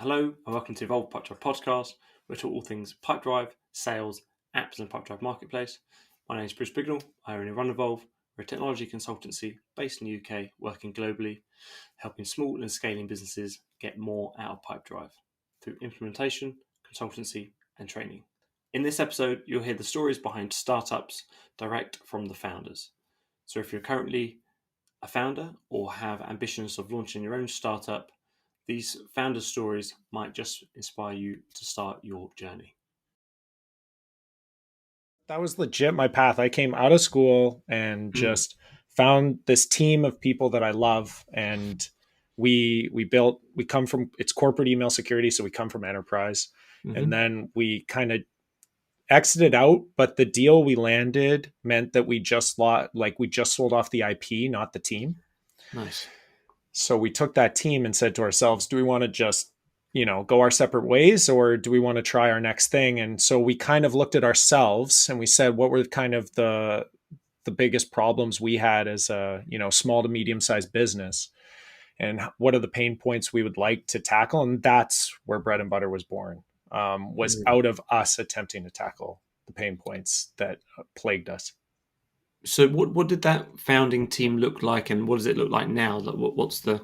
Hello and welcome to Evolve Pipedrive Podcast. We're talking all things Pipedrive, sales, apps and Pipedrive Marketplace. My name is Praiz. I own and run Evolve. We're a technology consultancy based in the UK, working globally, helping small and scaling businesses get more out of Pipedrive through implementation, consultancy and training. In this episode, you'll hear the stories behind startups direct from the founders. So if you're currently a founder or have ambitions of launching your own startup, these founder stories might just inspire you to start your journey. That was legit my path. I came out of school and just found this team of people that I love, and we come from, it's corporate email security, so we come from enterprise. And then we kind of exited out, but the deal we landed meant that we just sold off the IP, not the team. Nice. So we took that team and said to ourselves, do we want to just go our separate ways, or do we want to try our next thing? And so we kind of looked at ourselves and we said, what were kind of the biggest problems we had as a, small to medium sized business, and what are the pain points we would like to tackle? And that's where Bread and Butter was born, was out of us attempting to tackle the pain points that plagued us. So what did that founding team look like, and what does it look like now? What's the...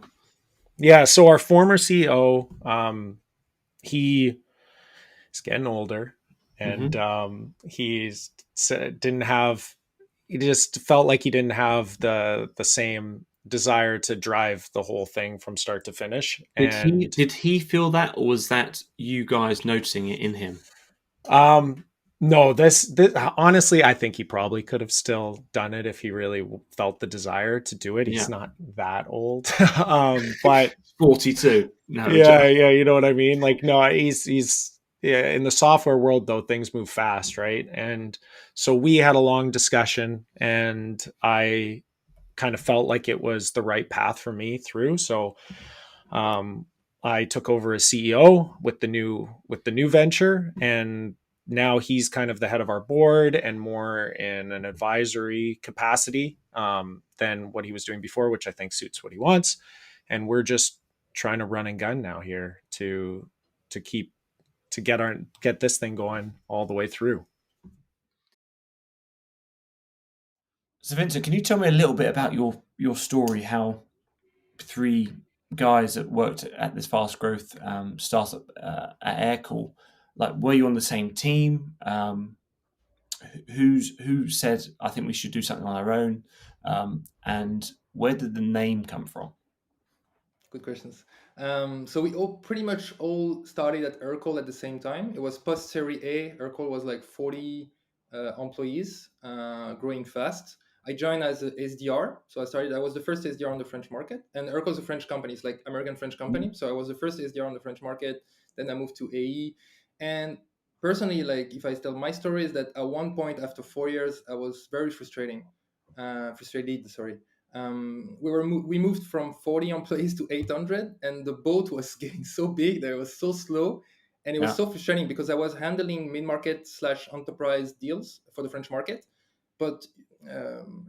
Yeah, so our former CEO, he's getting older, and he just felt like he didn't have the same desire to drive the whole thing from start to finish. Did he feel that, or was that you guys noticing it in him? No, this honestly, I think he probably could have still done it if he really felt the desire to do it. He's not that old, but 42. No, yeah, you know what I mean. Like, no, he's in the software world though, things move fast, right? And so we had a long discussion, and I kind of felt like it was the right path for me through. So, I took over as CEO with the new venture, and now he's kind of the head of our board and more in an advisory capacity than what he was doing before, which I think suits what he wants. And we're just trying to run and gun now here to get this thing going all the way through. So Vincent, can you tell me a little bit about your story, how three guys that worked at this fast growth startup at Aircall, like, were you on the same team? Who said, I think we should do something on our own? And where did the name come from? Good questions. So we pretty much all started at Aircall at the same time. It was post Series A. Aircall was like 40 employees, growing fast. I joined as a SDR. So I was the first SDR on the French market. And Aircall is a French company. It's like American French company. So I was the first SDR on the French market. Then I moved to AE. And personally, like, if I tell my story, is that at one point after 4 years, I was very frustrated. We moved from 40 employees to 800, and the boat was getting so big that it was so slow, and it was so frustrating because I was handling mid-market / enterprise deals for the French market, but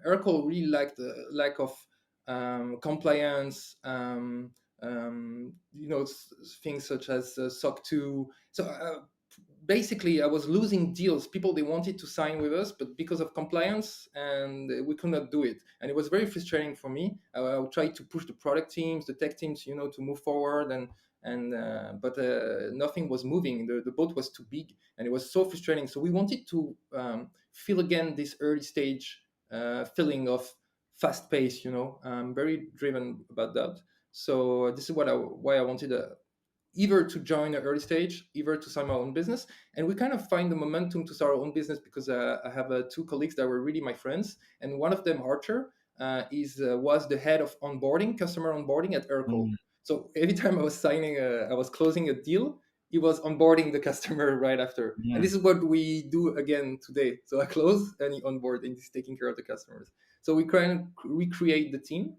Aircall really liked the lack of compliance, things such as SOC 2. So basically, I was losing deals. People, they wanted to sign with us, but because of compliance, and we could not do it. And it was very frustrating for me. I tried to push the product teams, the tech teams, to move forward, but nothing was moving. The boat was too big, and it was so frustrating. So we wanted to feel again this early stage feeling of fast pace. I'm very driven about that. So this is why I wanted either to join an early stage, either to start my own business. And we kind of find the momentum to start our own business because I have two colleagues that were really my friends. And one of them, Archer, was the head of customer onboarding at Aircall. So every time I was closing a deal, he was onboarding the customer right after. And this is what we do again today. So I close and he onboard, and he's taking care of the customers. So we kind of recreate the team.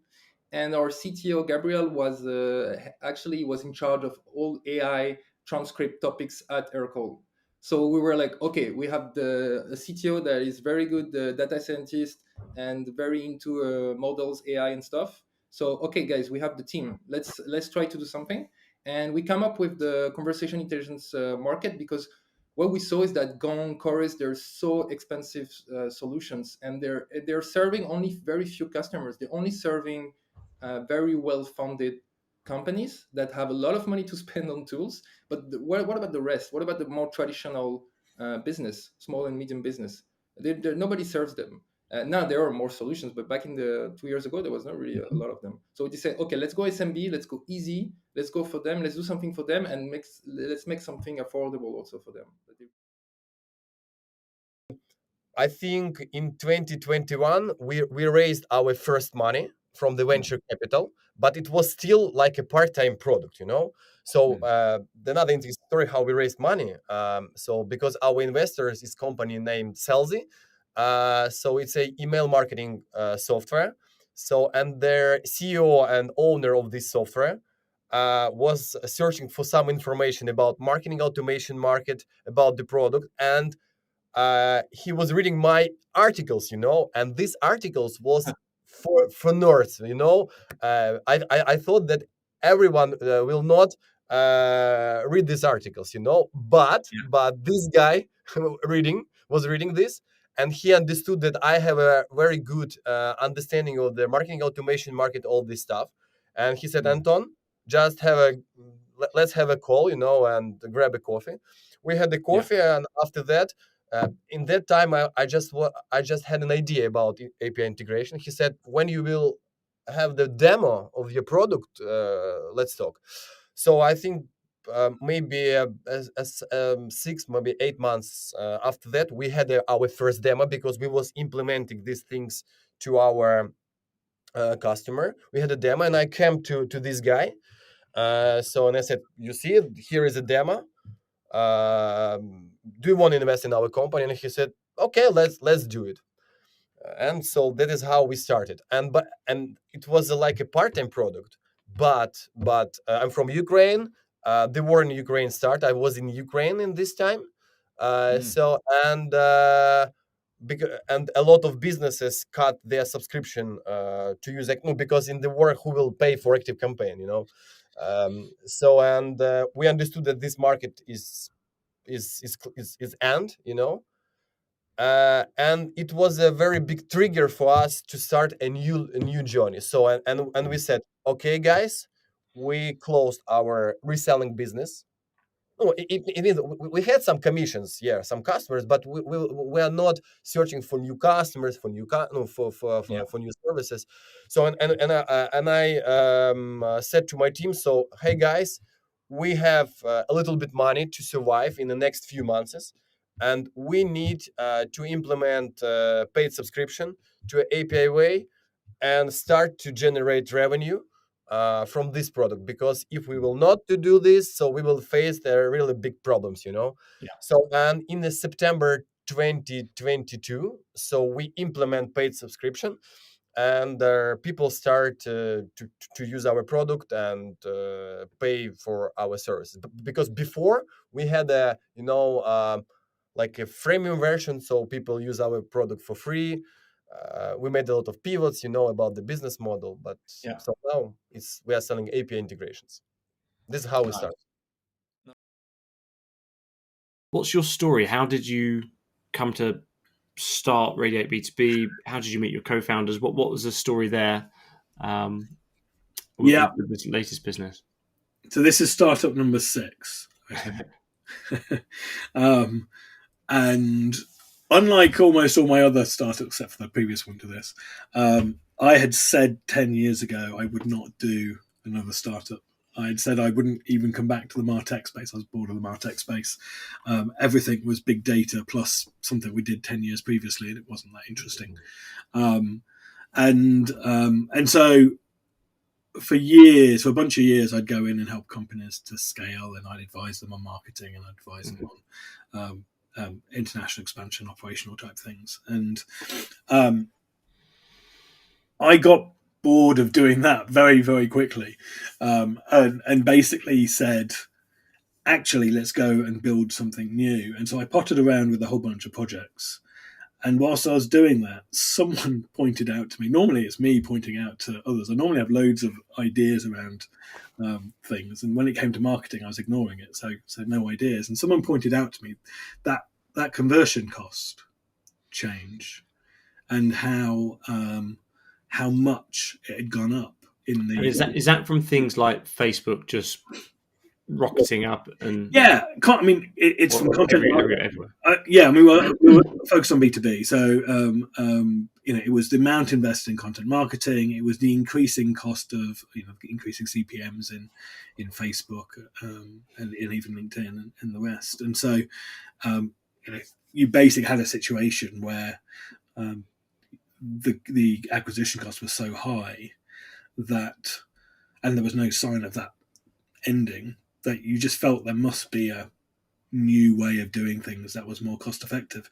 And our CTO Gabriel was in charge of all AI transcript topics at Aircall. So we were like, okay, we have a CTO that is very good data scientist and very into models, AI and stuff. So okay, guys, we have the team. Let's try to do something. And we come up with the conversation intelligence market, because what we saw is that Gong, Chorus, they're so expensive solutions, and they're serving only very few customers. They're only serving very well-funded companies that have a lot of money to spend on tools. But what about the rest? What about the more traditional business, small and medium business? Nobody serves them. Now there are more solutions, but back in the 2 years ago, there was not really a lot of them. So they say, okay, let's go SMB, let's go easy, let's go for them, let's do something for them, and let's make something affordable also for them. I think in 2021 we raised our first money from the venture capital, but it was still like a part-time product, you know. So another interesting story how we raised money. So because our investors is company named Selzy, so it's a email marketing software. So and their CEO and owner of this software was searching for some information about marketing automation market, about the product, and he was reading my articles, you know, and these articles was for nerds, you know. I thought that everyone will not read these articles, you know, but this guy was reading this, and he understood that I have a very good understanding of the marketing automation market, all this stuff, and he said, Anton, just let's have a call, you know, and grab a coffee. We had the coffee, and after that. In that time, I just had an idea about API integration. He said, when you will have the demo of your product, let's talk. So I think maybe 6, maybe 8 months after that, we had our first demo, because we was implementing these things to our customer. We had a demo, and I came to this guy. And I said, you see, here is a demo. Do you want to invest in our company? And he said, okay, let's do it. And so that is how we started. And it was like a part-time product. But I'm from Ukraine. The war in Ukraine started. I was in Ukraine in this time. So and a lot of businesses cut their subscription to use because in the war, who will pay for active campaign, you know? We understood that this market is end, you know, and it was a very big trigger for us to start a new journey. So and we said, okay, guys, we closed our reselling business. No, it is. We had some commissions, some customers, but we are not searching for new customers, for new for new services. So and I said to my team, so hey guys, we have a little bit money to survive in the next few months, and we need to implement paid subscription to Apiway and start to generate revenue from this product, because if we will not to do this, so we will face the really big problems, you know. So and in the September 2022, so we implement paid subscription, and people start to use our product and pay for our services, because before we had a like a freemium version, so people use our product for free. We made a lot of pivots, you know, about the business model, but so now we are selling API integrations. This is how we start. What's your story? How did you come to start Radiate B2B? How did you meet your co-founders? What was the story there? With this latest business. So this is startup number 6. And unlike almost all my other startups, except for the previous one to this, I had said 10 years ago I would not do another startup. I had said I wouldn't even come back to the MarTech space. I was bored of the MarTech space. Everything was big data plus something we did 10 years previously, and it wasn't that interesting. And so for a bunch of years, I'd go in and help companies to scale, and I'd advise them on marketing, and I'd advise them on international expansion, operational type things. And I got bored of doing that very, very quickly, and basically said, actually, let's go and build something new. And so I potted around with a whole bunch of projects, And whilst I was doing that, someone pointed out to me. Normally, it's me pointing out to others. I normally have loads of ideas around things, and when it came to marketing, I was ignoring it. So no ideas. And someone pointed out to me that conversion cost change and how much it had gone up in the. And is that from things like Facebook just rocketing up and it's from content everywhere. Yeah, I mean, we were focused on B2B, so it was the amount invested in content marketing, it was the increasing cost of increasing CPMs in Facebook and even LinkedIn and the rest, and so you basically had a situation where the acquisition cost was so high that, and there was no sign of that ending, that you just felt there must be a new way of doing things that was more cost effective.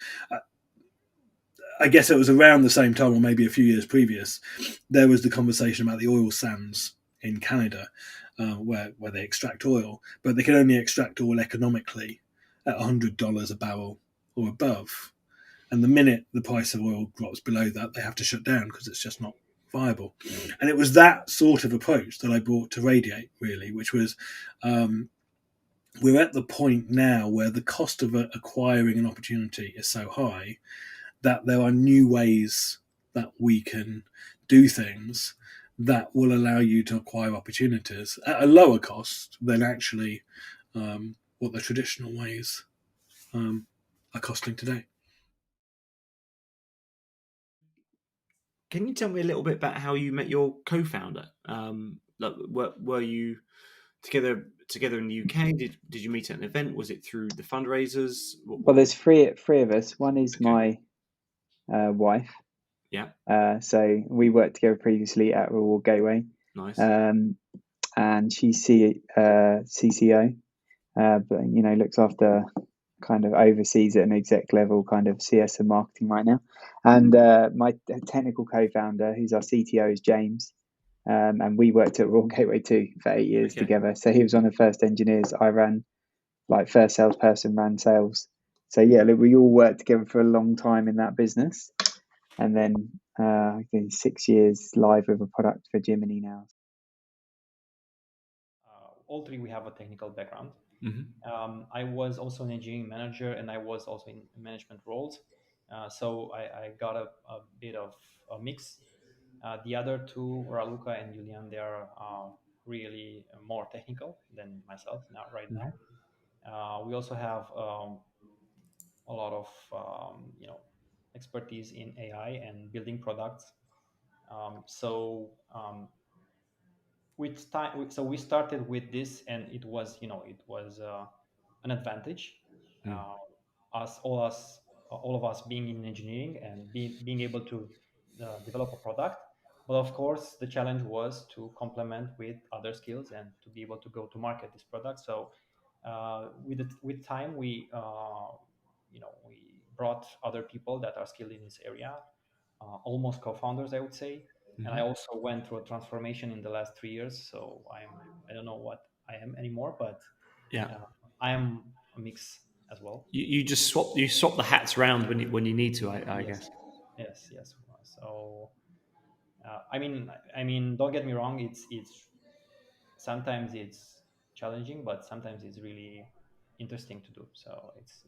I guess it was around the same time, or maybe a few years previous, there was the conversation about the oil sands in Canada, where they extract oil, but they can only extract oil economically at $100 a barrel or above. And the minute the price of oil drops below that, they have to shut down because it's just not viable. And it was that sort of approach that I brought to Radiate, really, which was we're at the point now where the cost of acquiring an opportunity is so high that there are new ways that we can do things that will allow you to acquire opportunities at a lower cost than actually what the traditional ways are costing today. Can you tell me a little bit about how you met your co-founder? Were you together in the UK? Did you meet at an event? Was it through the fundraisers? Well, there's three of us. One is my wife. Yeah. So we worked together previously at Roulois Gateway. Nice. And she's CCO, but looks after, kind of oversees at an exec level, kind of CS and marketing right now. And my technical co-founder, who's our CTO, is James. And we worked at Roulois Gateway too for 8 years together. So he was one of the first engineers. I ran, first salesperson, ran sales. So yeah, we all worked together for a long time in that business. And then 6 years live with a product for Jiminny now. All three, we have a technical background. Mm-hmm. I was also an engineering manager, and I was also in management roles. So I got a bit of a mix. The other two, Raluca and Julian, they are really more technical than myself right now. We also have a lot of expertise in AI and building products. With time, so we started with this, and it was an advantage. All of us being in engineering and being able to develop a product. But of course, the challenge was to complement with other skills and to be able to go to market this product. So with time, we brought other people that are skilled in this area, almost co-founders, I would say. Mm-hmm. And I also went through a transformation in the last 3 years. So I don't know what I am anymore, but I am a mix as well. You just swap the hats around when you need to, I guess. Yes. So I mean, don't get me wrong. It's sometimes it's challenging, but sometimes it's really interesting to do. So it's